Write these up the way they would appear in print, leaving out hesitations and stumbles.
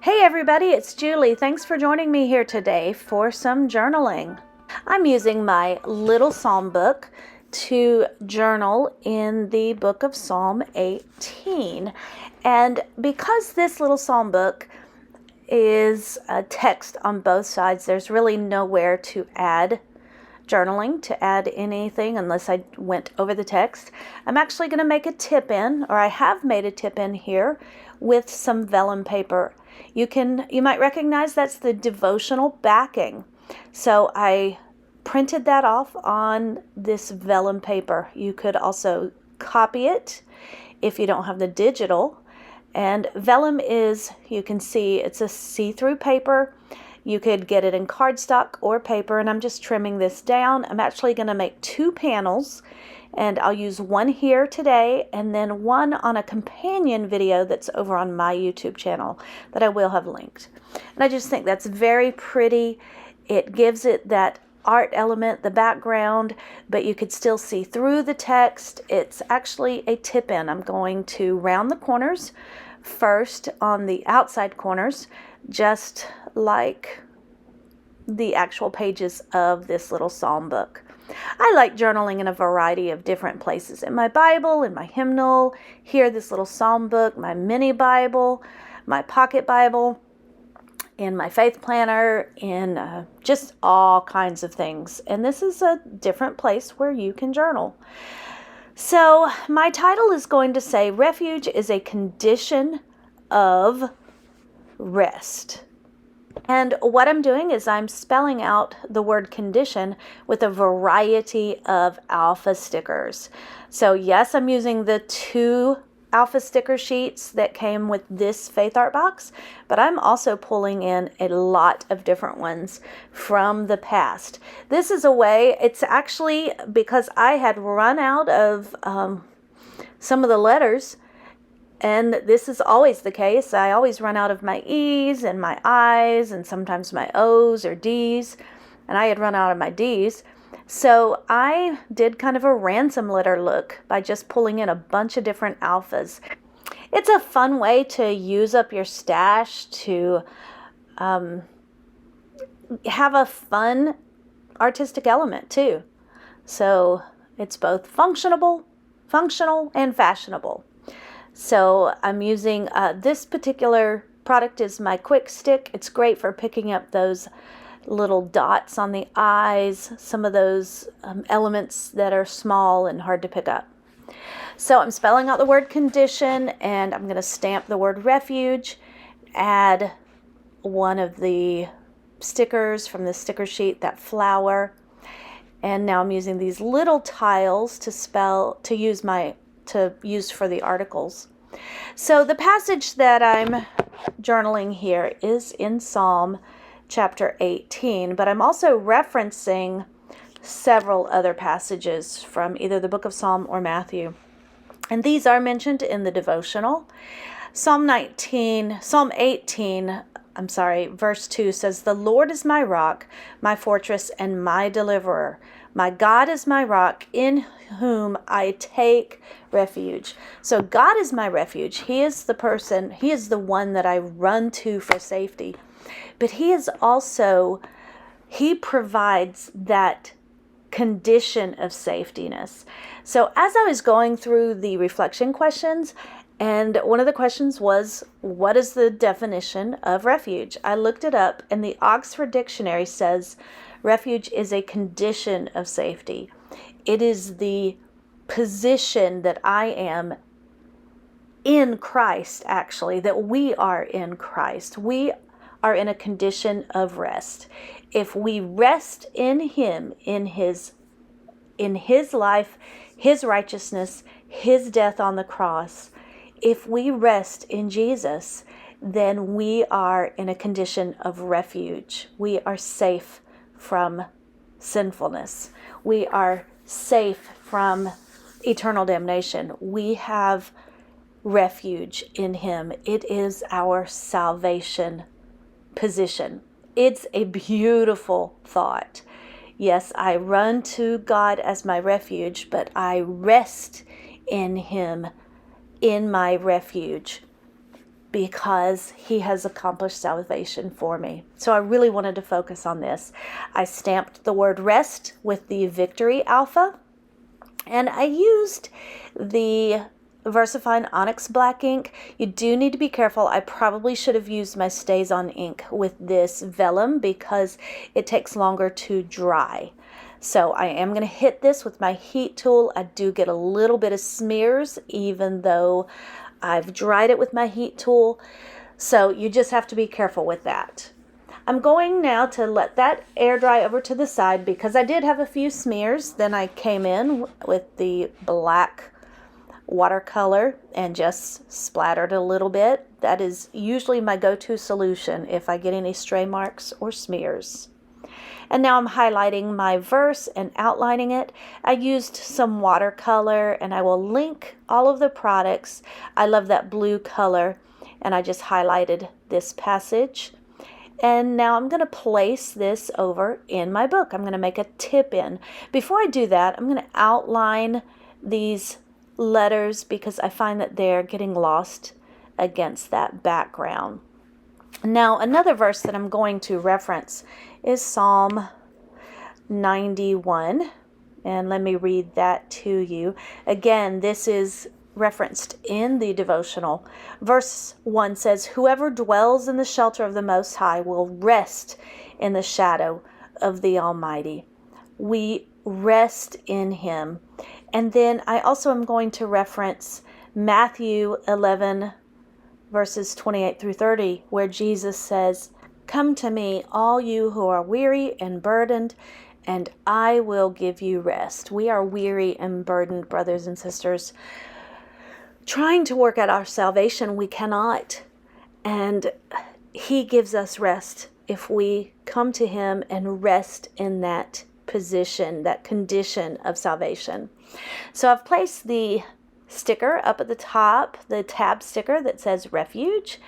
Hey everybody, it's Julie. Thanks for joining me here today for some journaling. I'm using my little psalm book to journal in the book of Psalm 18. And because this little psalm book is a text on both sides, there's really nowhere to add journaling, to add anything unless I went over the text. I'm actually going to make a tip in, or I have made a tip in here with some vellum paper. You might recognize that's the devotional backing. So I printed that off on this vellum paper. You could also copy it if you don't have the digital. And vellum is, you can see, it's a see-through paper. You could get it in cardstock or paper, and I'm just trimming this down. I'm actually going to make 2 panels, and I'll use one here today and then one on a companion video that's over on my YouTube channel that I will have linked. And I just think that's very pretty. It gives it that art element, the background, but you could still see through the text. It's actually a tip-in. I'm going to round the corners first on the outside corners, just like the actual pages of this little psalm book. I like journaling in a variety of different places. In my Bible, in my hymnal, here this little psalm book, my mini Bible, my pocket Bible, in my faith planner, in just all kinds of things. And this is a different place where you can journal. So my title is going to say, Refuge is a condition of rest. And what I'm doing is I'm spelling out the word condition with a variety of alpha stickers. So yes, I'm using the 2 alpha sticker sheets that came with this Faith Art box, but I'm also pulling in a lot of different ones from the past. This is a way, it's actually because I had run out of some of the letters. And this is always the case. I always run out of my E's and my I's and sometimes my O's or D's. And I had run out of my D's. So I did kind of a ransom letter look by just pulling in a bunch of different alphas. It's a fun way to use up your stash, to have a fun artistic element too. So it's both functional and fashionable. So I'm using this particular product is my Quick Stick. It's great for picking up those little dots on the eyes, some of those elements that are small and hard to pick up. So I'm spelling out the word condition, and I'm going to stamp the word refuge, add one of the stickers from the sticker sheet, that flower. And now I'm using these little tiles to use for the articles. So the passage that I'm journaling here is in Psalm chapter 18, but I'm also referencing several other passages from either the book of Psalm or Matthew. And these are mentioned in the devotional. Psalm 18, verse 2 says, "The Lord is my rock, my fortress, and my deliverer. My God is my rock, in whom I take refuge." So God is my refuge. He is the one that I run to for safety. But He provides that condition of safetiness. So as I was going through the reflection questions, and one of the questions was, what is the definition of refuge? I looked it up, and the Oxford Dictionary says, refuge is a condition of safety. It is the position that I am in Christ, actually, that we are in Christ. We are in a condition of rest. If we rest in Him, in His life, His righteousness, His death on the cross, if we rest in Jesus, then we are in a condition of refuge. We are safe from sinfulness. We are safe from eternal damnation. We have refuge in Him. It is our salvation position. It's a beautiful thought. Yes, I run to God as my refuge, but I rest in Him in my refuge. because he has accomplished salvation for me. So I really wanted to focus on this. I stamped the word rest with the Victory Alpha, and I used the Versafine Onyx black ink. You do need to be careful. I probably should have used my Stays-On ink with this Vellum because it takes longer to dry. So I am going to hit this with my heat tool. I do get a little bit of smears even though I've dried it with my heat tool. So you just have to be careful with that. I'm going now to let that air dry over to the side because I did have a few smears. Then I came in with the black watercolor and just splattered a little bit. That is usually my go-to solution if I get any stray marks or smears. And now I'm highlighting my verse and outlining it. I used some watercolor, and I will link all of the products. I love that blue color, and I just highlighted this passage. And now I'm going to place this over in my book. I'm going to make a tip in. Before I do that, I'm going to outline these letters because I find that they're getting lost against that background. Now, another verse that I'm going to reference is Psalm 91, and let me read that to you. Again, this is referenced in the devotional. Verse 1 says, "Whoever dwells in the shelter of the Most High will rest in the shadow of the Almighty." We rest in Him. And then I also am going to reference Matthew 11, verses 28 through 30, where Jesus says, "Come to me, all you who are weary and burdened, and I will give you rest." We are weary and burdened, brothers and sisters. Trying to work out our salvation, we cannot. And He gives us rest if we come to Him and rest in that position, that condition of salvation. So I've placed the sticker up at the top, the tab sticker that says Refuge,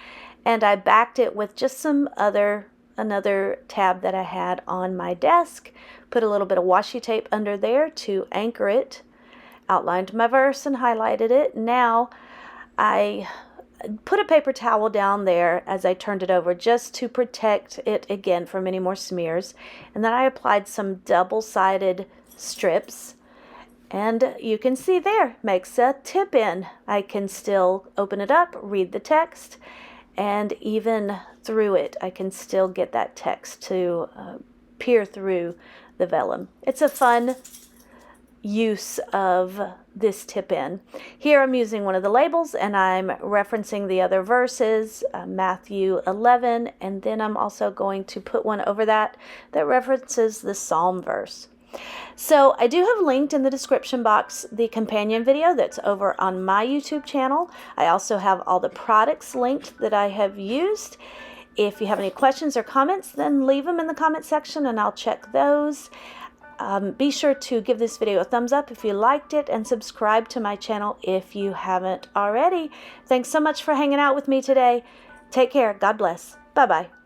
and I backed it with just another tab that I had on my desk, put a little bit of washi tape under there to anchor it, outlined my verse and highlighted it. Now I put a paper towel down there as I turned it over just to protect it again from any more smears, and then I applied some double-sided strips. And you can see there, makes a tip in. I can still open it up, read the text, and even through it, I can still get that text to peer through the vellum. It's a fun use of this tip in. Here I'm using one of the labels, and I'm referencing the other verses, Matthew 11, and then I'm also going to put one over that references the Psalm verse. So I do have linked in the description box the companion video that's over on my YouTube channel. I also have all the products linked that I have used. If you have any questions or comments, then leave them in the comment section and I'll check those. Be sure to give this video a thumbs up if you liked it and subscribe to my channel if you haven't already. Thanks so much for hanging out with me today. Take care. God bless. Bye-bye.